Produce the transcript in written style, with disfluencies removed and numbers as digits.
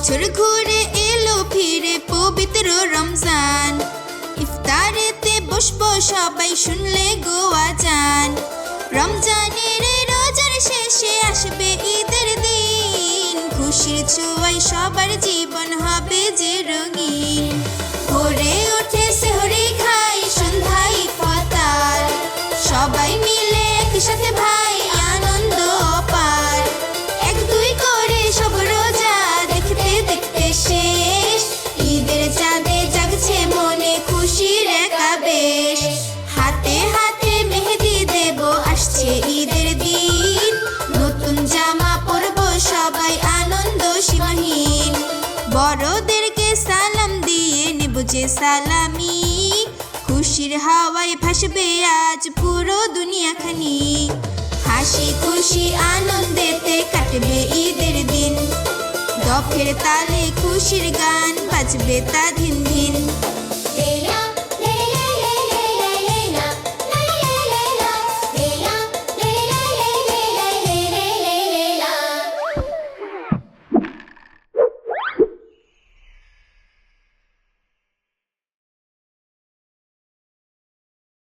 বছর ঘুরে এলো ফিরে পবিত্র রমজান। ইফতারেতে বসবো সবাই শুনলে গো আজান। রমজানের এই রোজার শেষে আসবে ঈদের দিন, খুশির ছোঁয়ায় সবার জীবন হবে যে রঙিন। ভোরে উঠে সেহরি খাই, সন্ধ্যায় ইফতার, সবাই মিলে একসাথে ভাই আনন্দ অপার। এক দুই করে সব রোজা দেখতে দেখতে শেষ, ঈদের চাঁদে জাগছে মনে খুশির এক আবেশ। হাতে হাতে মেহেদি দেব আসছে ঈদের দিন, নতুন জামা পরবো সবাই আনন্দ সীমাহীন। বড়দেরকে সালাম দিয়ে নেব যে সালামি, খুশির হাওয়ায় ভাসবে আজ পুরো দুনিয়াখানি। হাসি খুশি আনন্দেতে কাটবে ঈদের দিন, দফের তালে খুশির গান বাজবে তা ধিন ধিন।